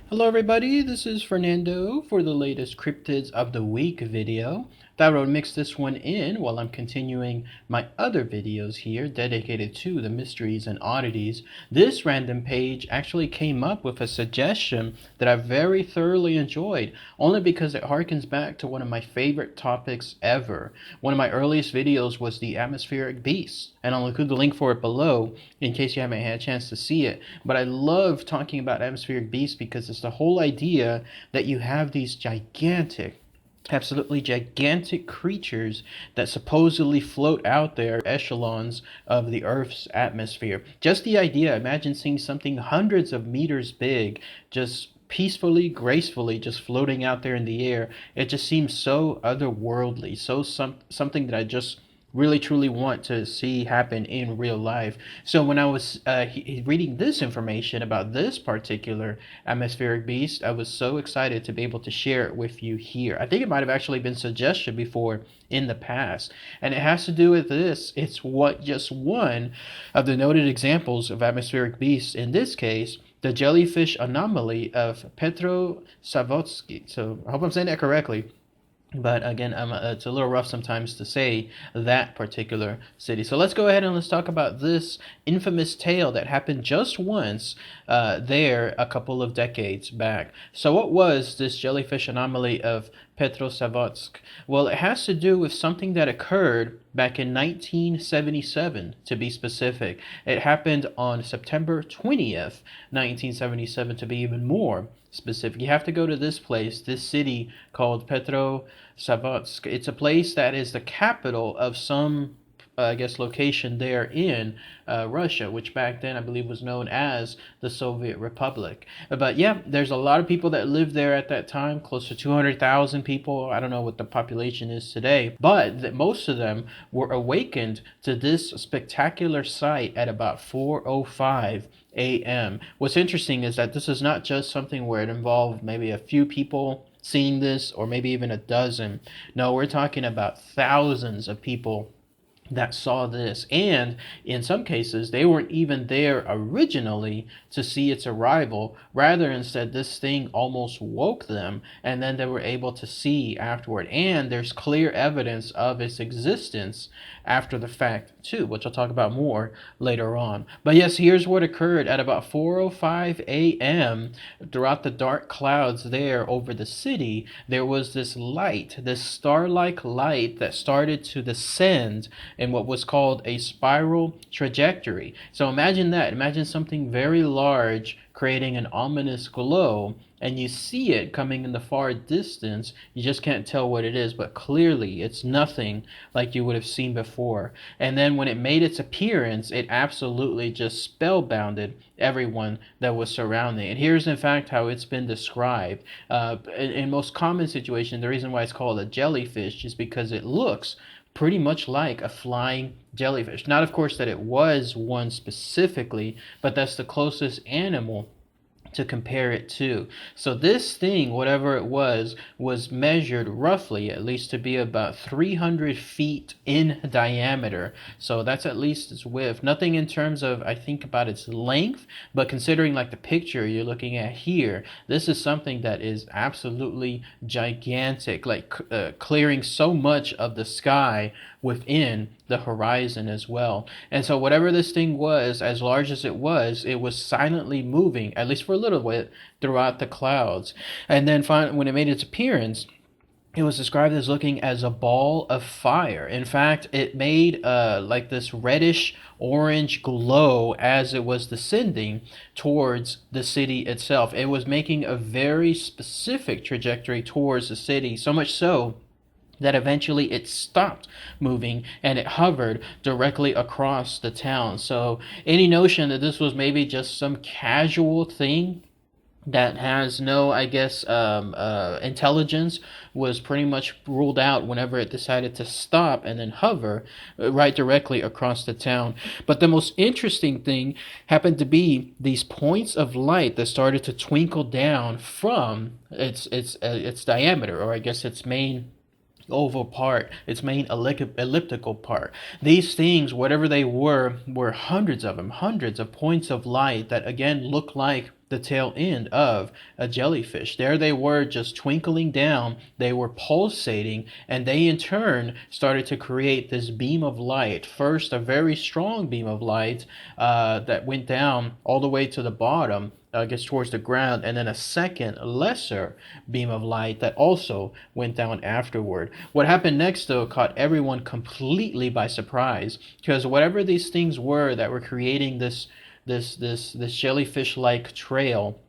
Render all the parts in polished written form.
Hello everybody, this is Fernando for the latest Cryptids of the Week video. Thought I would mix this one in while I'm continuing my other videos here dedicated to the mysteries and oddities. This random page actually came up with a suggestion that I very thoroughly enjoyed, only because it harkens back to one of my favorite topics ever. One of my earliest videos was the atmospheric beast, and I'll include the link for it below in case you haven't had a chance to see it. But I love talking about atmospheric beasts because it's the whole idea that you have these absolutely gigantic creatures that supposedly float out there echelons of the Earth's atmosphere. Just the idea, imagine seeing something hundreds of meters big just peacefully, gracefully just floating out there in the air. It just seems so otherworldly, so something that I just really truly want to see happen in real life. So when I was reading this information about this particular atmospheric beast, I was so excited to be able to share it with you here. I think it might have actually been suggested before in the past, and it has to do with this. It's just one of the noted examples of atmospheric beasts, in this case the jellyfish anomaly of Petrosavodsk. So I hope I'm saying that correctly. But again, it's a little rough sometimes to say that particular city. So let's go ahead and let's talk about this infamous tale that happened just once there a couple of decades back. So what was this jellyfish anomaly of Petrosavodsk? Well, it has to do with something that occurred back in 1977, to be specific. It happened on September 20th, 1977, to be even more specific. You have to go to this place, this city called Petrosavodsk. It's a place that is the capital of some I guess location there in Russia, which back then I believe was known as the Soviet Republic. But yeah, there's a lot of people that lived there at that time, close to 200,000 people. I don't know what the population is today, but most of them were awakened to this spectacular sight at about 4:05 a.m. What's interesting is that this is not just something where it involved maybe a few people seeing this or maybe even a dozen. No, we're talking about thousands of people that saw this, and in some cases they weren't even there originally to see its arrival. Rather, instead, this thing almost woke them, and then they were able to see afterward, and there's clear evidence of its existence after the fact too, which I'll talk about more later on. But yes, here's what occurred at about 4:05 a.m. Throughout the dark clouds there over the city, there was this light, this star-like light that started to descend in what was called a spiral trajectory. So imagine that. Imagine something very large creating an ominous glow, and you see it coming in the far distance. You just can't tell what it is, but clearly it's nothing like you would have seen before. And then when it made its appearance, it absolutely just spellbounded everyone that was surrounding it. Here's in fact how it's been described. In most common situations, the reason why it's called a jellyfish is because it looks pretty much like a flying jellyfish. Not, of course, that it was one specifically, but that's the closest animal to compare it to. So this thing, whatever it was measured roughly, at least to be about 300 feet in diameter. So that's at least its width. Nothing in terms of, I think, about its length, but considering like the picture you're looking at here, this is something that is absolutely gigantic, like clearing so much of the sky within the horizon as well. And so whatever this thing was, as large as it was silently moving, at least for a little bit, throughout the clouds. And then finally, when it made its appearance, it was described as looking as a ball of fire. In fact, it made like this reddish orange glow as it was descending towards the city itself. It was making a very specific trajectory towards the city, so much so that eventually it stopped moving and it hovered directly across the town. So any notion that this was maybe just some casual thing that has no, I guess, intelligence was pretty much ruled out whenever it decided to stop and then hover right directly across the town. But the most interesting thing happened to be these points of light that started to twinkle down from its diameter, or I guess its main oval part, its main elliptical part. These things, whatever they were hundreds of them, hundreds of points of light that again look like the tail end of a jellyfish. There they were, just twinkling down, they were pulsating, and they in turn started to create this beam of light. First, a very strong beam of light that went down all the way to the bottom, I guess towards the ground, and then a second, lesser beam of light that also went down afterward. What happened next, though, caught everyone completely by surprise, because whatever these things were that were creating this jellyfish-like trail,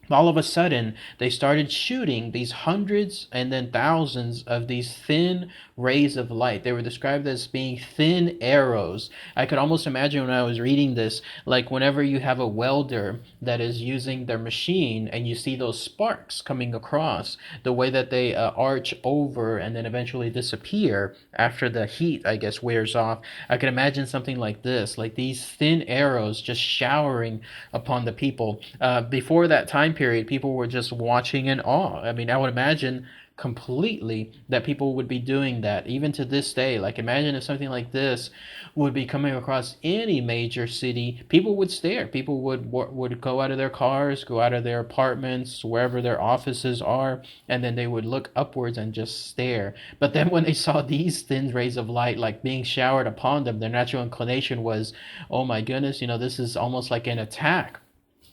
all of a sudden they started shooting these hundreds and then thousands of these thin rays of light. They were described as being thin arrows. I could almost imagine when I was reading this, like whenever you have a welder that is using their machine and you see those sparks coming across, the way that they arch over and then eventually disappear after the heat, I guess, wears off. I could imagine something like this, like these thin arrows just showering upon the people. Before that time period, people were just watching in awe. I mean, I would imagine completely that people would be doing that even to this day. Like, imagine if something like this would be coming across any major city. People would stare. People would go out of their cars, go out of their apartments, wherever their offices are, and then they would look upwards and just stare. But then when they saw these thin rays of light like being showered upon them, their natural inclination was, oh my goodness, this is almost like an attack.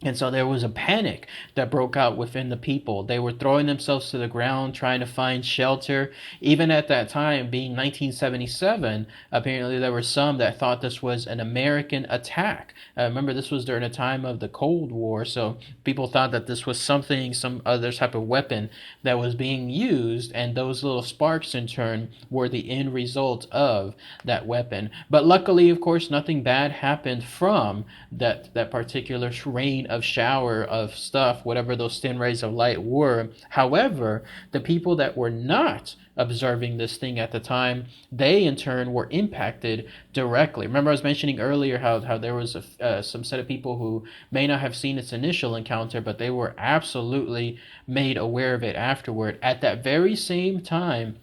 And so there was a panic that broke out within the people. They were throwing themselves to the ground, trying to find shelter. Even at that time, being 1977, apparently there were some that thought this was an American attack. Remember, this was during a time of the Cold War, so people thought that this was something, some other type of weapon that was being used, and those little sparks in turn were the end result of that weapon. But luckily, of course, nothing bad happened from that particular rain of shower of stuff, whatever those thin rays of light were. However, the people that were not observing this thing at the time, they in turn were impacted directly. Remember, I was mentioning earlier how there was some set of people who may not have seen its initial encounter, but they were absolutely made aware of it afterward. At that very same time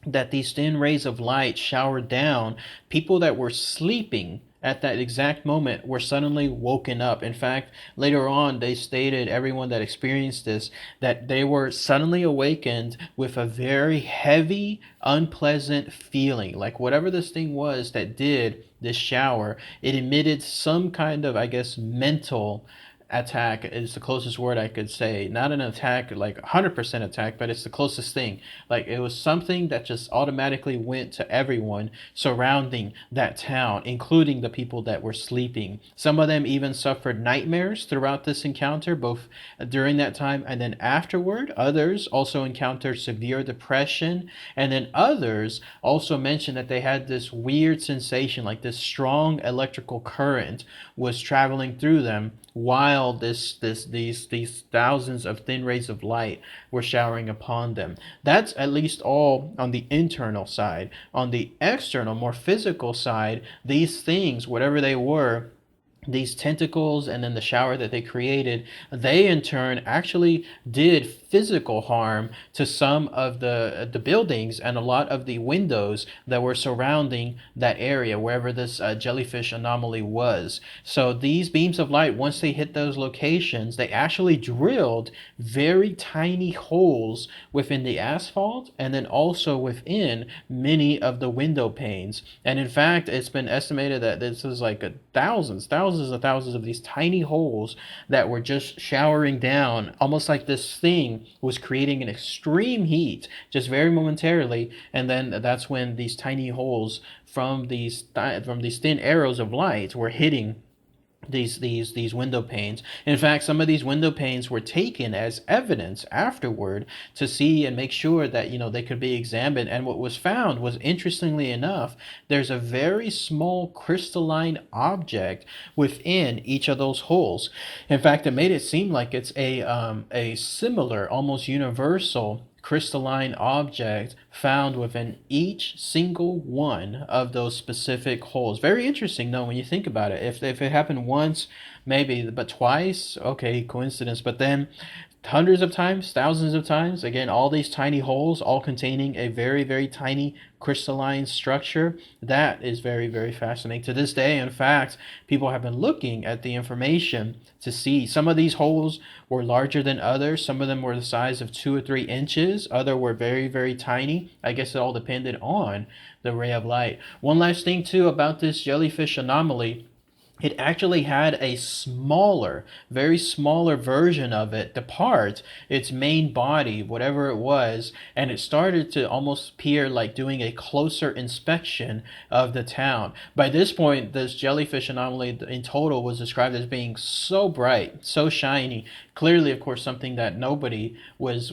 that these thin rays of light showered down, people that were sleeping at that exact moment were suddenly woken up. In fact, later on, they stated, everyone that experienced this, that they were suddenly awakened with a very heavy, unpleasant feeling. Like whatever this thing was that did this shower, it emitted some kind of, I guess, mental attack is the closest word I could say. Not an attack, like 100% attack, but it's the closest thing. Like it was something that just automatically went to everyone surrounding that town, including the people that were sleeping. Some of them even suffered nightmares throughout this encounter, both during that time and then afterward. Others also encountered severe depression, and then others also mentioned that they had this weird sensation, like this strong electrical current was traveling through them while these thousands of thin rays of light were showering upon them. That's at least all on the internal side. On the external, more physical side, these things, whatever they were, these tentacles and then the shower that they created, they in turn actually did physical harm to some of the buildings and a lot of the windows that were surrounding that area wherever this jellyfish anomaly was. So these beams of light, once they hit those locations, they actually drilled very tiny holes within the asphalt and then also within many of the window panes. And in fact, it's been estimated that this is like thousands and thousands of these tiny holes that were just showering down, almost like this thing was creating an extreme heat just very momentarily. And then that's when these tiny holes from these thin arrows of light were hitting these window panes. In fact, some of these window panes were taken as evidence afterward to see and make sure that they could be examined. And what was found was, interestingly enough, there's a very small crystalline object within each of those holes. In fact, it made it seem like it's a similar, almost universal crystalline object found within each single one of those specific holes. Very interesting, though, when you think about it. If it happened once, maybe, but twice, okay, coincidence. But then hundreds of times, thousands of times. Again, all these tiny holes, all containing a very, very tiny crystalline structure. That is very, very fascinating. To this day, in fact, people have been looking at the information to see some of these holes were larger than others. Some of them were the size of 2 or 3 inches. Other were very, very tiny. I guess it all depended on the ray of light. One last thing, too, about this jellyfish anomaly, it actually had a smaller, very smaller version of it depart its main body, whatever it was, and it started to almost appear like doing a closer inspection of the town. By this point, this jellyfish anomaly in total was described as being so bright, so shiny. Clearly, of course, something that nobody was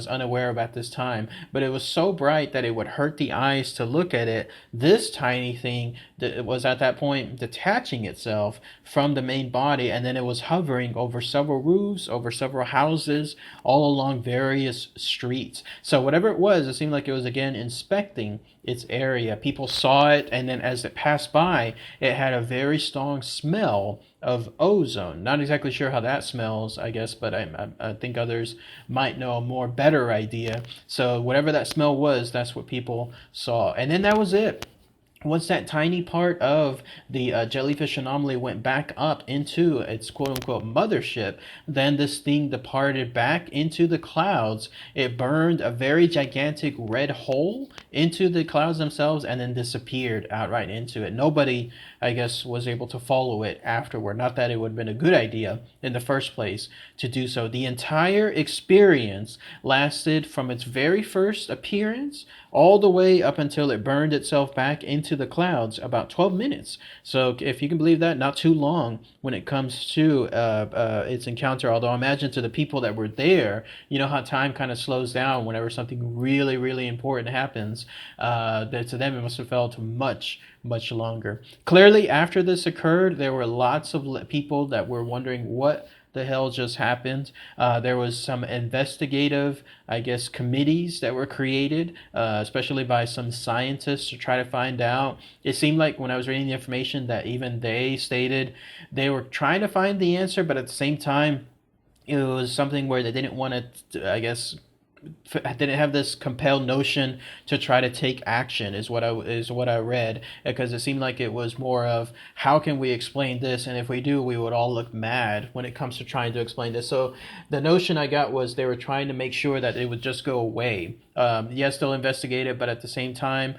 unaware of at this time. But it was so bright that it would hurt the eyes to look at it. This tiny thing that was at that point detaching itself from the main body, and then it was hovering over several roofs, over several houses, all along various streets. So whatever it was, it seemed like it was again inspecting its area. People saw it, and then as it passed by, it had a very strong smell of ozone. Not exactly sure how that smells, I guess, but I think others might know a more better idea. So whatever that smell was, that's what people saw. And then that was it. Once that tiny part of the jellyfish anomaly went back up into its quote unquote mothership, then this thing departed back into the clouds. It burned a very gigantic red hole into the clouds themselves and then disappeared outright into it. Nobody, I guess, was able to follow it afterward. Not that it would have been a good idea in the first place to do so. The entire experience lasted from its very first appearance all the way up until it burned itself back into the clouds, about 12 minutes. So if you can believe that, not too long when it comes to its encounter. Although I imagine to the people that were there, you know how time kind of slows down whenever something really, really important happens. That to them it must have felt much longer. Clearly, after this occurred, there were lots of people that were wondering what the hell just happened. There was some investigative, I guess, committees that were created, especially by some scientists to try to find out. It seemed like when I was reading the information that even they stated they were trying to find the answer, but at the same time, it was something where they didn't want to, I guess, didn't have this compelled notion to try to take action is what I read, because it seemed like it was more of how can we explain this, and if we do we would all look mad when it comes to trying to explain this. So the notion I got was they were trying to make sure that it would just go away. Yes, they'll investigate it, but at the same time,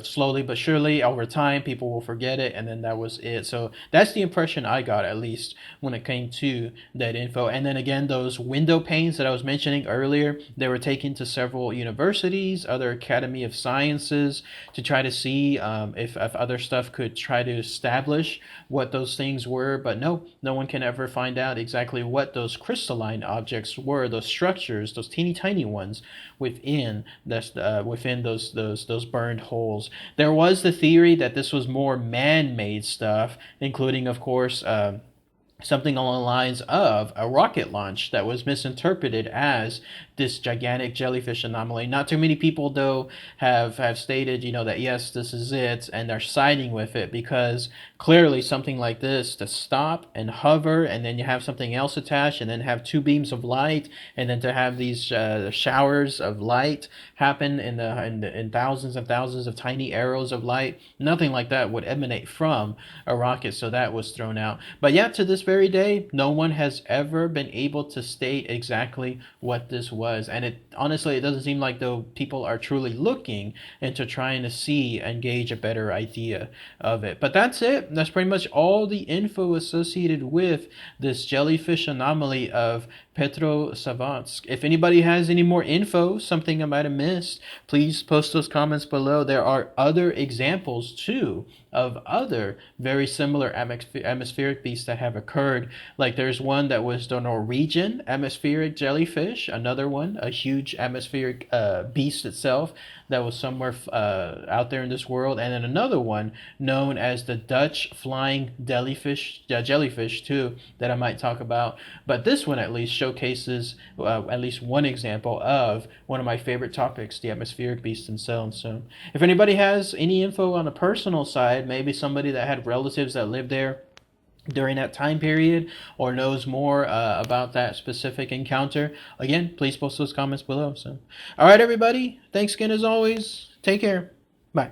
slowly but surely over time people will forget it, and then that was it. So that's the impression I got, at least when it came to that info. And then again, those window panes that I was mentioning earlier, they were taken to several universities, other Academy of Sciences, to try to see if other stuff could try to establish what those things were. But no one can ever find out exactly what those crystalline objects were, those structures, those teeny tiny ones within within those burned holes. There was the theory that this was more man-made stuff, including, of course, something along the lines of a rocket launch that was misinterpreted as this gigantic jellyfish anomaly. Not too many people, though, have stated, that yes, this is it, and they're siding with it, because clearly something like this to stop and hover, and then you have something else attached, and then have two beams of light, and then to have these showers of light happen in thousands and thousands of tiny arrows of light. Nothing like that would emanate from a rocket, so that was thrown out. But yeah, to this very day, no one has ever been able to state exactly what this was. And it honestly, it doesn't seem like though people are truly looking into trying to see and gauge a better idea of it. But that's it. That's pretty much all the info associated with this jellyfish anomaly of Petrosavodsk. If anybody has any more info, something I might have missed, please post those comments below. There are other examples too of other very similar atmospheric beasts that have occurred. Like there's one that was the Norwegian atmospheric jellyfish, another one, a huge atmospheric beast itself that was somewhere out there in this world, and then another one known as the Dutch flying jellyfish too, that I might talk about. But this one at least showcases at least one example of one of my favorite topics, the atmospheric beasts themselves. So if anybody has any info on a personal side, maybe somebody that had relatives that lived there, during that time period or knows more about that specific encounter, again, please post those comments below. So, all right, everybody. Thanks again as always. Take care. Bye.